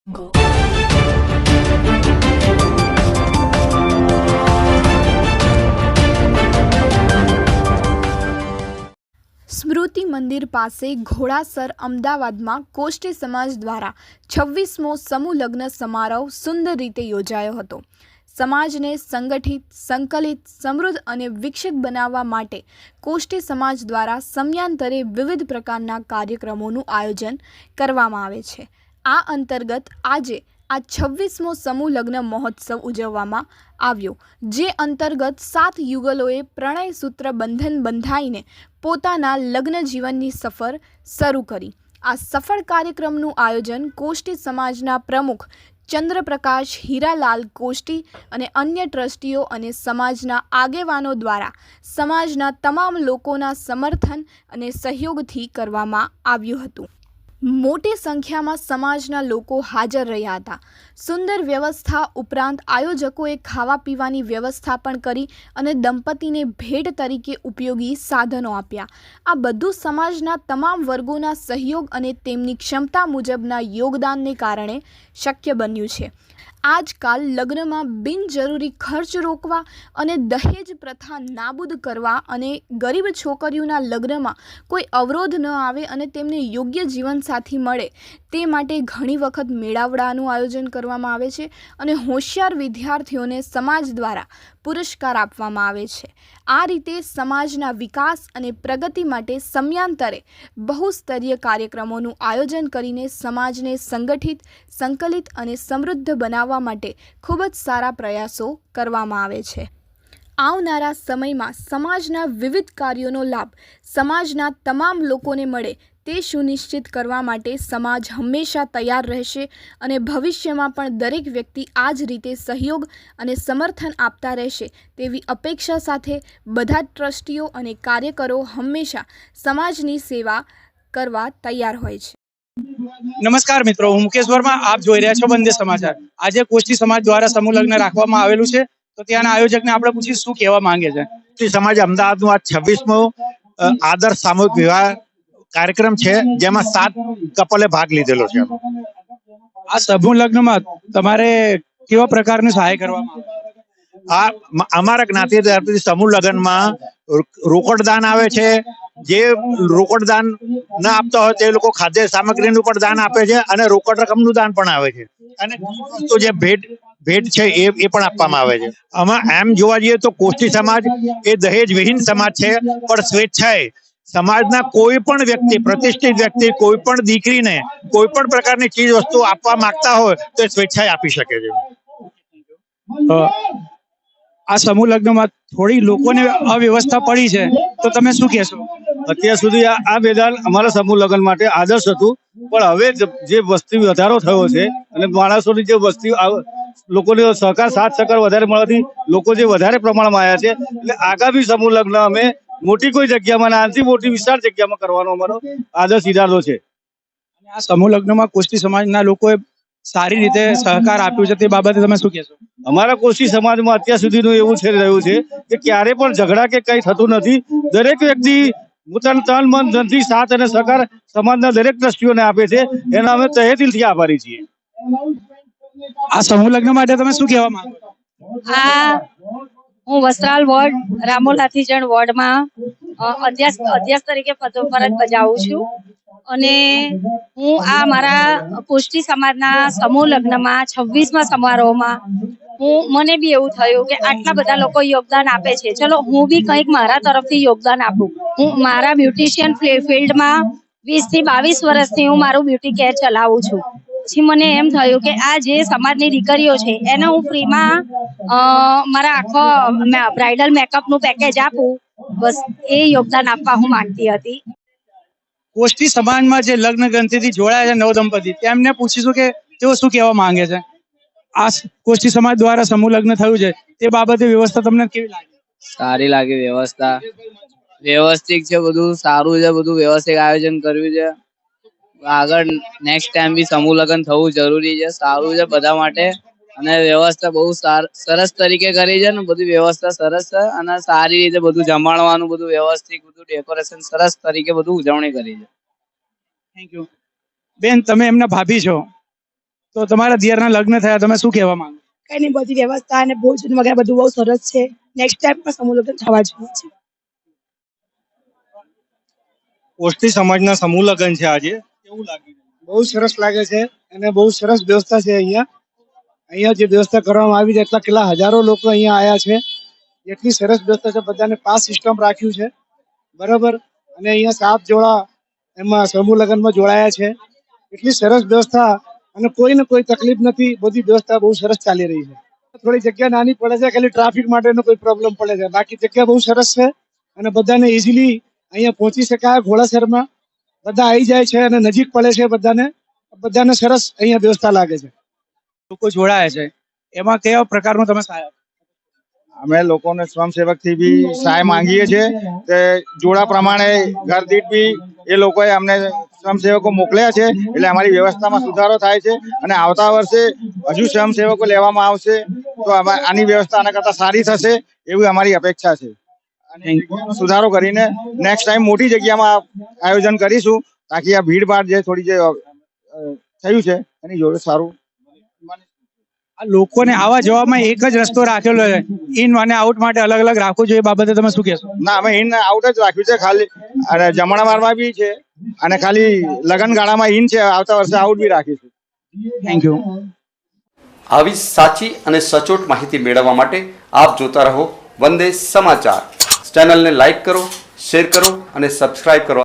Go. સ્મૃતિ મંદિર પાસે ઘોડાસર અમદાવાદમાં કોષ્ટી સમાજ દ્વારા 26મો સમૂહ લગ્ન સમારોહ સુંદર રીતે યોજાયો હતો. સમાજને સંગઠિત, સંકલિત, સમૃદ્ધ અને વિકસિત બનાવવા માટે કોષ્ટી સમાજ દ્વારા સમયાંતરે વિવિધ પ્રકારના કાર્યક્રમોનું આયોજન કરવામાં આવે છે. આ અંતર્ગત આજે આ 26મો સમૂહ લગ્ન મહોત્સવ ઉજવવામાં આવ્યો, જે અંતર્ગત 7 યુગલોએ પ્રણય સૂત્ર બંધન બંધાઈને પોતાના લગ્ન જીવનની સફર શરૂ કરી. આ સફળ કાર્યક્રમનું આયોજન કોષ્ટી સમાજના પ્રમુખ ચંદ્રપ્રકાશ હીરાલાલ કોષ્ટી અને અન્ય ટ્રસ્ટીઓ અને સમાજના આગેવાનો દ્વારા સમાજના તમામ લોકોના સમર્થન અને સહયોગથી કરવામાં આવ્યું હતું. મોટી સંખ્યામાં સમાજના લોકો હાજર રહ્યા હતા. સુંદર વ્યવસ્થા ઉપરાંત આયોજકોએ ખાવા પીવાની વ્યવસ્થા પણ કરી અને દંપતીને ભેટ તરીકે ઉપયોગી સાધનો આપ્યા. આ બધું સમાજના તમામ વર્ગોના સહયોગ અને તેમની ક્ષમતા મુજબના યોગદાનને કારણે શક્ય બન્યું છે. આજકાલ લગ્નમાં બિનજરૂરી ખર્ચ રોકવા અને દહેજ પ્રથા નાબૂદ કરવા અને ગરીબ છોકરીઓના લગ્નમાં કોઈ અવરોધ ન આવે અને તેમને યોગ્ય જીવનસાથી મળે તે માટે ઘણી વખત મેળાવડાનું આયોજન કરવામાં આવે છે અને હોશિયાર વિદ્યાર્થીઓને સમાજ દ્વારા પુરસ્કાર આપવામાં આવે છે. આ રીતે સમાજના વિકાસ અને પ્રગતિ માટે સમયાંતરે બહુસ્તરીય કાર્યક્રમોનું આયોજન કરીને સમાજને સંગઠિત, સંકલિત અને સમૃદ્ધ બનાવવા માટે ખૂબ જ સારા પ્રયાસો કરવામાં આવે છે. આવનારા સમયમાં સમાજના વિવિધ કાર્યોનો લાભ સમાજના તમામ લોકોને મળે તે સુનિશ્ચિત કરવા માટે સમાજ હંમેશા તૈયાર રહેશે અને ભવિષ્યમાં પણ દરેક વ્યક્તિ આ જ રીતે સહયોગ અને સમર્થન આપતા રહેશે તેવી અપેક્ષા સાથે બધા ટ્રસ્ટીઓ અને કાર્યકરો હંમેશા સમાજની સેવા કરવા તૈયાર હોય છે. નમસ્કાર મિત્રો, હું મુકેશ વર્મા. આપ જોઈ રહ્યા છો બંદે સમાચાર. આજે કોષ્ટી સમાજ દ્વારા સમૂહ લગ્ન રાખવામાં આવેલું છે, તો ત્યાંના આયોજકને આપણે પૂછી શું કહેવા માંગે છે. કોષ્ટી સમાજ અમદાવાદનું આ 26મો આદર્શ સામૂહિક વિવાહ કાર્યક્રમ છે, જેમાં 7 કપલે ભાગ લીધેલો છે. આ સમૂહ લગ્નમાં તમારે કેવા પ્રકારની સહાય કરવામાં આવે? અમારા જ્ઞાતિ તરફથી સમૂહ લગ્નમાં રોકડ દાન આવે છે. જે રોકડ દાન ના આપતા હોય તે લોકો ખાદ્ય સામગ્રીનું પણ દાન આપે છે અને રોકડ રકમનું દાન પણ આવે છે અને તો જે ભેટ છે એ પણ આપવામાં આવે છે. આમાં એમ જોવા જઈએ તો કોષ્ટી સમાજ એ દહેજ વિહીન સમાજ છે, પણ સ્વેચ્છાએ સમાજના કોઈ પણ વ્યક્તિ, પ્રતિષ્ઠિત વ્યક્તિ, કોઈ પણ દીકરીને કોઈ પણ પ્રકારની ચીજ વસ્તુ આપવા માંગતા હોય તો સ્વેચ્છાએ આપી શકે છે. આ સમૂહ લગ્નમાં થોડી લોકોને અવ્યવસ્થા પડી છે, તો તમે શું કહેશો? અત્યાર સુધી આ મેદાન અમારા સમૂહ લગ્ન માટે આદર્શ હતું, પણ હવે જે વસ્તી વધારો થયો છે અને માણસોની જે વસ્તી, લોકોને સહકાર, સાથ સહકાર વધારે મળવાથી લોકો જે વધારે પ્રમાણમાં આવ્યા છે, એટલે આગામી સમૂહ લગ્ન અમે મોટી કોઈ જગ્યામાં, નાનથી મોટી વિશાળ જગ્યામાં કરવાનો અમારો આદર્શ ઇરાદો છે. આ સમૂહ લગ્નમાં કોષ્ટી સમાજના લોકોએ સારી રીતે સહકાર આપ્યો છે, તે બાબતે તમે શું કહેશો? અમારા કોષ્ટી સમાજમાં અત્યાર સુધીનું એવું છે રહ્યું છે કે ક્યારે પણ ઝઘડા કે કંઈ થતું નથી. દરેક વ્યક્તિ પોતાના તન, મન, ધનથી સાથ અને સહકાર સમાજના દરેક ટ્રસ્ટીઓને આપે છે. એના અમે તહે દિલથી આભારી છીએ. આ સમૂહ લગ્ન માટે તમે શું કહેવા માંગો? હું વસ્ત્રાલ વોર્ડ, રામોલ હાથીજણ વોર્ડમાં અધ્યક્ષ તરીકે ફરજ બજાવું છું અને હું આ મારા કોષ્ટી સમાજના સમૂહ લગ્નમાં 26મા સમારોહમાં મને બી એવું થયું કે આટલા બધા લોકો યોગદાન આપે છે, ચલો હું બી કંઈક મારા તરફથી યોગદાન આપું. હું મારા બ્યુટિશિયન ફિલ્ડમાં 20 થી 22 વર્ષથી હું મારું બ્યુટી કેર ચલાવું છું. પછી મને એમ થયું કે આ જે સમાજની દીકરીઓ છે એને હું ફ્રીમાં મારા આખો બ્રાઇડલ મેકઅપનું પેકેજ આપું, બસ એ યોગદાન આપવા હું માંગતી હતી. કોષ્ટી સમાજમાં જે લગ્ન ગ્રંથિથી જોડાયા છે નવદંપતિ, તેમને પૂછીશું કે તેઓ શું કહેવા માંગે છે. આ કોષ્ટી સમાજ દ્વારા સમૂહ લગ્ન થયું છે, તે બાબતે વ્યવસ્થા તમને કેવી લાગી? સારી લાગી. વ્યવસ્થા વ્યવસ્થિત છે, બધું સારું છે, બધું વ્યવસ્થિત આયોજન કર્યું છે. આગળ નેક્સ્ટ ટાઈમ બી સમૂહ લગ્ન થવું જરૂરી છે, સારું છે બધા માટે. અને વ્યવસ્થા બહુ સરસ તરીકે કરી છે ને, બધી વ્યવસ્થા સરસ છે અને સારી રીતે બધું જમાડવાનું, બધું વ્યવસ્થિત, બધું ડેકોરેશન સરસ તરીકે બધું ઉજવણી કરી છે. Thank you. બેન, તમે એમના ભાભી છો, તો તમારા દિયરના લગ્ન થયા, તમે શું કહેવા માંગો? કઈ નહીં, બધી વ્યવસ્થા અને ભોજન વગેરે બધું બહુ સરસ છે. નેક્સ્ટ ટાઈમ પણ સમૂહ લગ્ન થવા જોઈએ છે. કોષ્ટી સમાજના સમૂહ લગ્ન છે આજે, કેવું લાગ્યું? બહુ સરસ લાગે છે અને બહુ સરસ વ્યવસ્થા છે અહીંયા જે વ્યવસ્થા કરવામાં આવી છે, કેટલા હજારો લોકો અહીંયા આવ્યા છે. એટલી સરસ વ્યવસ્થા છે, બધાને પાસ સિસ્ટમ રાખ્યું છે, બરાબર. અને અહીંયા 7 જોડા એમાં સમૂહ લગ્નમાં જોડાયા છે. એટલી સરસ વ્યવસ્થા અને કોઈને કોઈ તકલીફ નથી. બધી વ્યવસ્થા બહુ સરસ ચાલી રહી છે. થોડી જગ્યા નાની પડે છે, ખાલી ટ્રાફિક માટેનો કોઈ પ્રોબ્લેમ પડે છે, બાકી જગ્યા બહુ સરસ છે અને બધાને ઇઝીલી અહીંયા પહોંચી શકાય. ઘોડાસરમાં બધા આવી જાય છે અને નજીક પડે છે બધાને સરસ અહીંયા વ્યવસ્થા લાગે છે. લોકો જોડાયા છે, એમાં કયા પ્રકારનું તમે સહાય આપો? અમે લોકોને સ્વયંસેવક થી બી સહાય માંગીએ છીએ કે જોડા પ્રમાણે ઘર દીઠ બી એ લોકોએ અમને સ્વયંસેવકો મોકલ્યા છે, એટલે અમારી વ્યવસ્થામાં સુધારો થાય છે અને આવતા વર્ષે હજુ સ્વયંસેવકો લેવામાં આવશે તો આની વ્યવસ્થા આના કરતા સારી થશે એવી અમારી અપેક્ષા છે. અને સુધારો કરીને નેક્સ્ટ ટાઈમ મોટી જગ્યામાં આયોજન કરીશું, તાકી આ ભીડભાડ જે થોડી જે થયું છે એની જોડે સારું. આ લોકોને આવા જવામાં એક જ રસ્તો રાખેલો છે, ઇન અને આઉટ માટે અલગ અલગ રાખવું જોઈએ, એ બાબતે તમે શું કહેશો? ના, અમે ઇન આઉટ જ રાખ્યું છે ખાલી, અને જમણવારમાં બી છે અને ખાલી લગન ગાળામાં ઇન છે. આવતા વર્ષે આઉટ બી રાખીશું. Thank you. આવી સાચી અને સચોટ માહિતી મેળવવા માટે આપ જોતા રહો વંદે સમાચાર. ચેનલને લાઈક કરો, શેર કરો અને સબસ્ક્રાઇબ કરો.